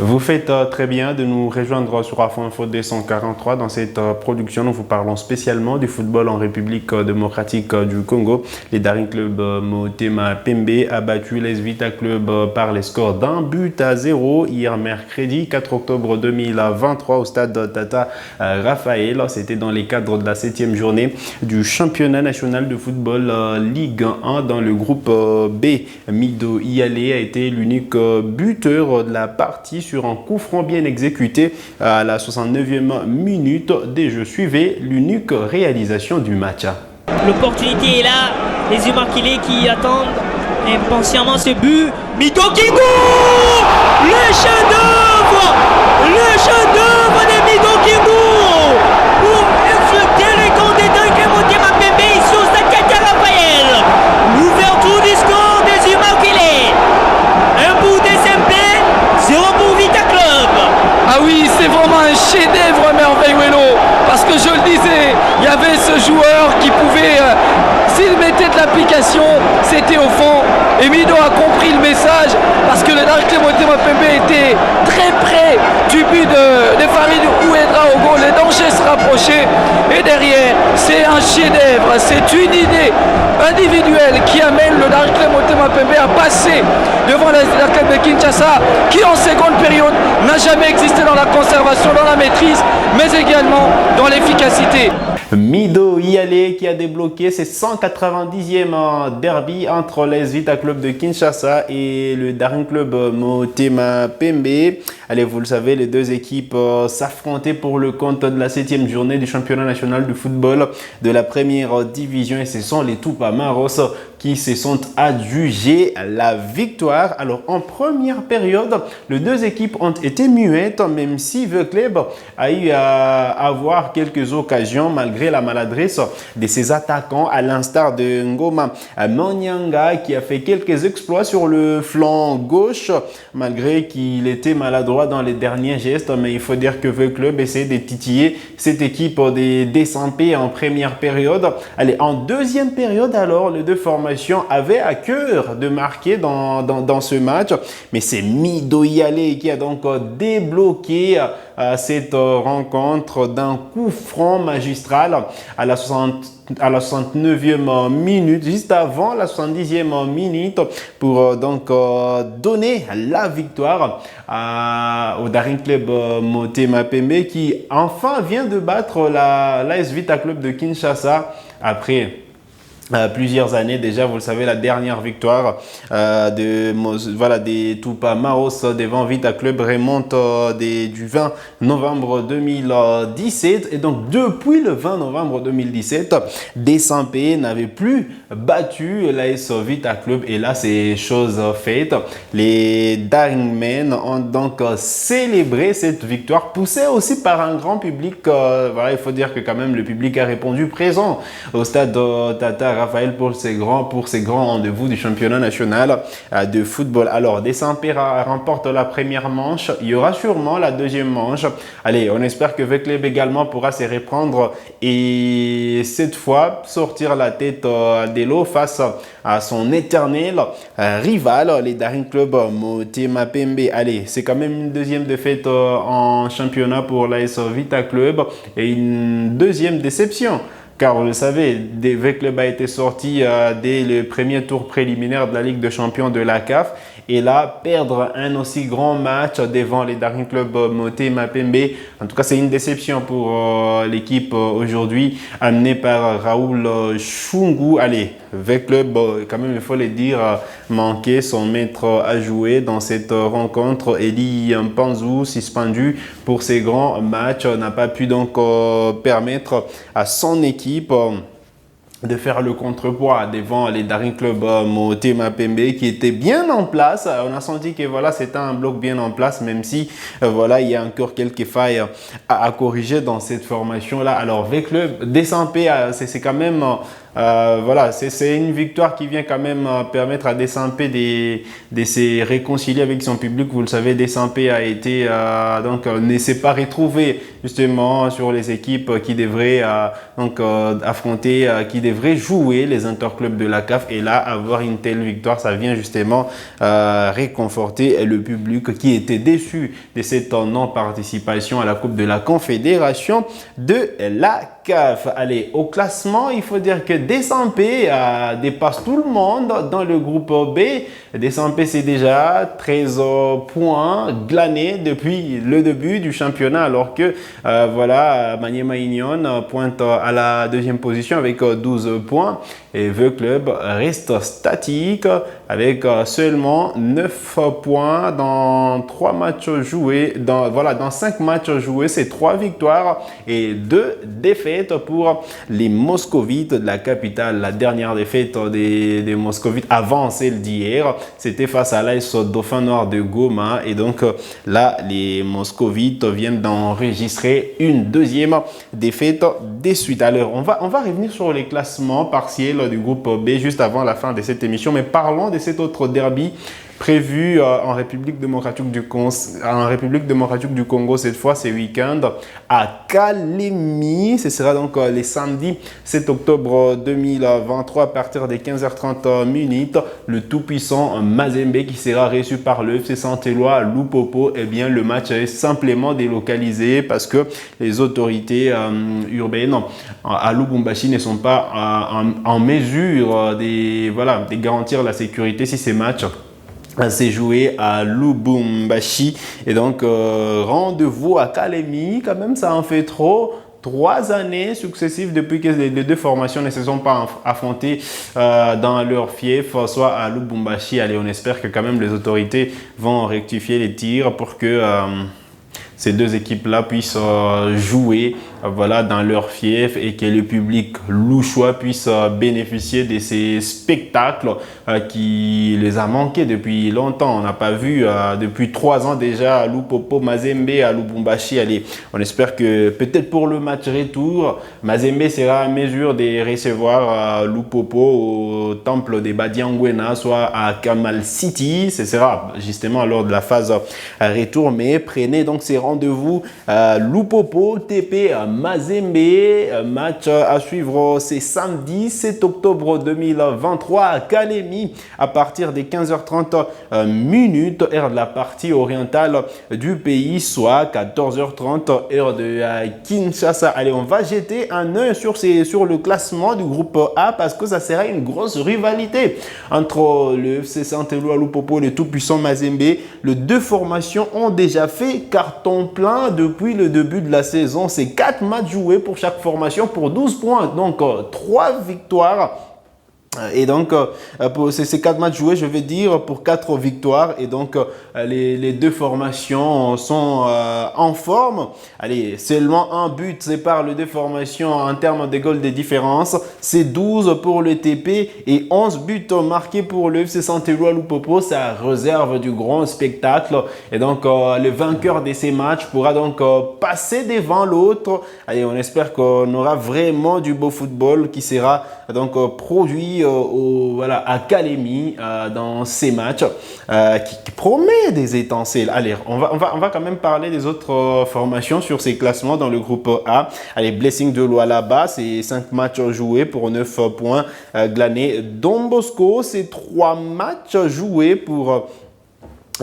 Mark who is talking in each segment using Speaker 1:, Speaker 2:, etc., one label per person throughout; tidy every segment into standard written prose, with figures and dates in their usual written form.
Speaker 1: Vous faites très bien de nous rejoindre sur Afro Info 243. Dans cette production, nous vous parlons spécialement du football en République démocratique du Congo. Les Daring Club Motema Pembe a battu l'AS Vita Club par les scores d'1-0 hier mercredi 4 octobre 2023 au stade Tata Raphaël. C'était dans les cadres de la 7e journée du championnat national de football Ligue 1 dans le groupe B. Mido Iyale a été l'unique buteur de la partie sur un coup franc bien exécuté à la 69e minute des jeux. Suivait l'unique réalisation du match.
Speaker 2: L'opportunité est là, les Umarkilé qui attendent impatiemment ce but. Mido Kingu, le chef-d'œuvre de Mido Kingu pour insulter les camps des Daring Motema Pembe ici au stade Tata Raphaël. L'ouverture du score des Umarkilé. Un bout des SMP, 0 pour Vita Club.
Speaker 3: Ah oui, c'est vraiment un chef-d'œuvre Merveilluelo, parce que je le disais, il y avait ce joueur qui pouvait, s'il mettait de l'application, c'était au fond. Et Mido a compris le message, parce que le Daring Motema Pembe était très près du but de Farid Ouedraogo. Les dangers se rapprochaient, et derrière, c'est un chef-d'œuvre, c'est une idée individuelle qui amène le Daring Motema Pembe à passer devant la club de Kinshasa, qui en seconde période n'a jamais existé dans la conservation, dans la maîtrise, mais également dans l'efficacité.
Speaker 1: Mido Iyale qui a débloqué ses 190e derby entre l'AS Vita Club de Kinshasa et le Daring Club Motema Pembe. Allez, vous le savez, les deux équipes s'affrontaient pour le compte de la 7e journée du championnat national de football de la première division, et ce sont les Tupamaros qui se sont adjugés la victoire. Alors, en première période, les deux équipes ont été muettes, même si le club a eu à avoir quelques occasions malgré la maladresse de ses attaquants, à l'instar de Ngoma Monyanga qui a fait quelques exploits sur le flanc gauche malgré qu'il était maladroit dans les derniers gestes. Mais il faut dire que le club essaie de titiller cette équipe des SMP en première période. Allez, en deuxième période, alors, les deux formations avaient à cœur de marquer dans ce match, mais c'est Mido Iyale qui a donc débloqué cette rencontre d'un coup franc magistral à la 69e minute, juste avant la 70e minute, pour donc donner la victoire au Daring Club Motema Pembe, qui enfin vient de battre l'AS Vita Club de Kinshasa après plusieurs années déjà. Vous le savez, la dernière victoire des Tupamaros devant Vita Club remonte du 20 novembre 2017, et donc depuis le 20 novembre 2017, SMP n'avait plus battu l'AS Vita Club, et là c'est chose faite. Les Daring Men ont donc célébré cette victoire, poussée aussi par un grand public. Il faut dire que quand même le public a répondu présent au stade Tata Raphaël pour ces grands rendez-vous du championnat national de football. Alors, des SMP remporte la première manche. Il y aura sûrement la deuxième manche. Allez, on espère que le club également pourra se reprendre et cette fois sortir la tête de l'eau face à son éternel rival, les Daring Club Motema Pembe. Allez, c'est quand même une deuxième défaite en championnat pour l'AS Vita Club et une deuxième déception. Car vous le savez, le club a été sorti dès le premier tour préliminaire de la Ligue des Champions de la CAF. Et là, perdre un aussi grand match devant les Daring Club Motema Pembe, en tout cas, c'est une déception pour l'équipe aujourd'hui, amenée par Raoul Chungu. Allez, le club, quand même, il faut le dire, manquait son maître à jouer dans cette rencontre. Eli Mpanzu, suspendu pour ces grands matchs, n'a pas pu donc permettre à son équipe de faire le contrepoids devant les Daring Club Motema Pembe qui était bien en place. On a senti que voilà, c'était un bloc bien en place, même si il y a encore quelques failles à corriger dans cette formation là. Alors le club des SMP, c'est quand même c'est une victoire qui vient quand même permettre à SMP de se réconcilier avec son public. Vous le savez, SMP a été ne s'est pas retrouvé justement sur les équipes qui devraient affronter, qui devraient devraient jouer les interclubs de la CAF. Et là, avoir une telle victoire, ça vient justement réconforter le public qui était déçu de cette non-participation à la Coupe de la Confédération de la CAF. Allez, au classement, il faut dire que Desampé dépasse tout le monde dans le groupe B. Desampé, c'est déjà 13 points glanés depuis le début du championnat, alors que Maniema Union pointe à la deuxième position avec 12 points. Et The Club reste statique avec seulement 9 points dans 3 matchs joués. Dans 5 matchs joués, c'est 3 victoires et 2 défaites pour les Moscovites de la capitale. La dernière défaite des Moscovites avant celle d'hier, c'était face à l'AS Dauphin Noir de Goma. Et donc là, les Moscovites viennent d'enregistrer une deuxième défaite des suites. Alors, on va revenir sur les classements partiels du groupe B juste avant la fin de cette émission, mais parlons de cet autre derby prévu en République démocratique du Congo cette fois, ce week-end à Kalemi. Ce sera donc les samedis 7 octobre 2023 à partir des 15h30 minutes. Le tout-puissant Mazembe qui sera reçu par le FC Saint-Éloi Lupopo. Eh bien, le match est simplement délocalisé parce que les autorités urbaines à Lubumbashi ne sont pas en mesure de garantir la sécurité si ces matchs s'est joué à Lubumbashi. Et donc, rendez-vous à Kalemi. Quand même, ça en fait trop. 3 années successives depuis que les deux formations ne se sont pas affrontées dans leur fief, soit à Lubumbashi. Allez, on espère que quand même les autorités vont rectifier les tirs pour que ces deux équipes-là puissent jouer dans leur fief et que le public louchois puisse bénéficier de ces spectacles qui les a manqués depuis longtemps. On n'a pas vu depuis 3 ans déjà à Lupopo, Mazembe, à Lubumbashi. Allez, on espère que peut-être pour le match retour, Mazembe sera en mesure de recevoir Lupopo au temple des Badiangwena, soit à Kamal City. Ce sera justement lors de la phase retour, mais prenez donc ces rendez-vous Lupopo, TP, Mazembe. Match à suivre, c'est samedi 7 octobre 2023 à Kalemi à partir des 15h30 minutes, heure de la partie orientale du pays, soit 14h30 heure de Kinshasa. Allez, on va jeter un œil sur le classement du groupe A parce que ça sera une grosse rivalité entre le FC Saint-Éloi Lupopo et le tout-puissant Mazembe. Les deux formations ont déjà fait carton plein depuis le début de la saison. C'est 4 matchs joués pour chaque formation pour 12 points. Donc, 3 victoires. Et donc, pour ces 4 matchs joués, je vais dire pour 4 victoires. Et donc, les deux formations sont en forme. Allez, seulement un but sépare les deux formations en termes de goals de différence. C'est 12 pour le TP et 11 buts marqués pour le FC Saint-Éloi Lupopo. Ça réserve du grand spectacle. Et donc, le vainqueur de ces matchs pourra donc passer devant l'autre. Allez, on espère qu'on aura vraiment du beau football qui sera donc produit à Kalemi dans ces matchs qui promet des étincelles. Allez, on va quand même parler des autres formations sur ces classements dans le groupe A. Allez, Blessing de Lualaba, c'est 5 matchs joués pour 9 points glanés. Don Bosco, c'est 3 matchs joués pour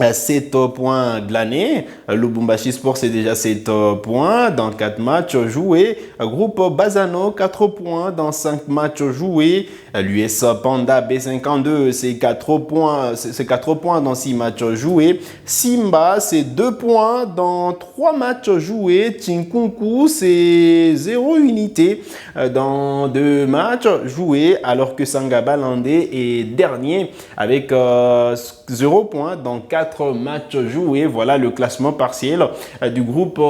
Speaker 1: 7 points glanés. Lubumbashi Sport, c'est déjà 7 points dans 4 matchs joués. Groupe Bazano, 4 points dans 5 matchs joués. L'US Panda B52, c'est 4 points dans 6 matchs joués. Simba, c'est 2 points dans 3 matchs joués. Tinkunku, c'est 0 unité dans 2 matchs joués. Alors que Sangaba Landé est dernier avec 0 points dans 4 matchs joués. Voilà le classement partiel du groupe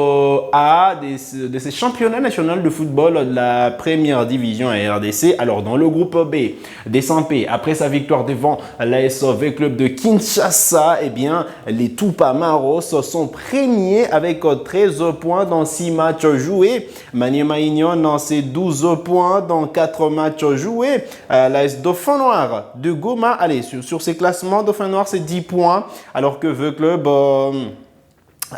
Speaker 1: A de ces championnats nationaux de football de la première division à RDC. Alors dans le groupe B, Desampé, après sa victoire devant l'ASV Club de Kinshasa, eh bien les Tupamaros sont premiers avec 13 points dans 6 matchs joués. Maniema Union, c'est 12 points dans 4 matchs joués. L'AS Dauphin Noir de Goma, allez, sur ces classements, Dauphin Noir, c'est 10 points. Alors que The Club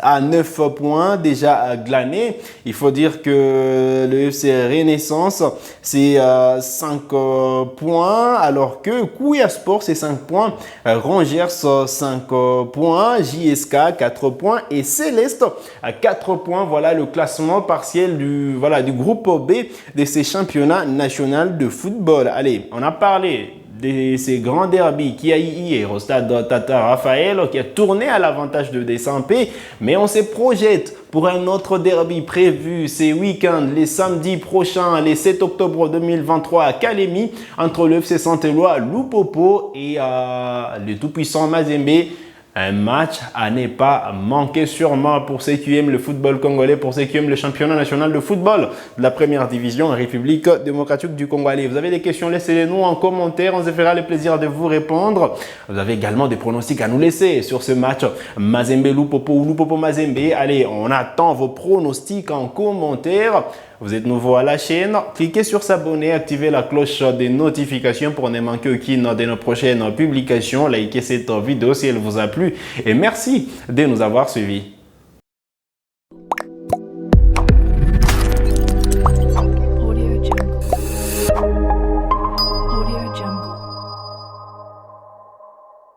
Speaker 1: à 9 points déjà glanés. Il faut dire que le FC Renaissance, c'est 5 points, alors que Kouya Sport, c'est 5 points. Rangers, 5 points. JSK, 4 points. Et Céleste, 4 points. Voilà le classement partiel du groupe B de ces championnats nationaux de football. Allez, on a parlé de ces grands derbies qui a eu hier au stade Tata Raphaël, qui a tourné à l'avantage de Desampé, mais on se projette pour un autre derby prévu ces week-ends, les samedis prochains, les 7 octobre 2023 à Kalemi, entre le FC Saint-Éloi, Lupopo et le tout-puissant Mazembe. Un match à ne pas manquer sûrement pour ceux qui aiment le football congolais, pour ceux qui aiment le championnat national de football de la première division en République démocratique du Congo. Allez, vous avez des questions, laissez-les nous en commentaire, on se fera le plaisir de vous répondre. Vous avez également des pronostics à nous laisser sur ce match Mazembe-Lupopo ou Lupopo-Mazembe. Allez, on attend vos pronostics en commentaire. Vous êtes nouveau à la chaîne, cliquez sur s'abonner, activez la cloche des notifications pour ne manquer aucune de nos prochaines publications. Likez cette vidéo si elle vous a plu et merci de nous avoir suivis.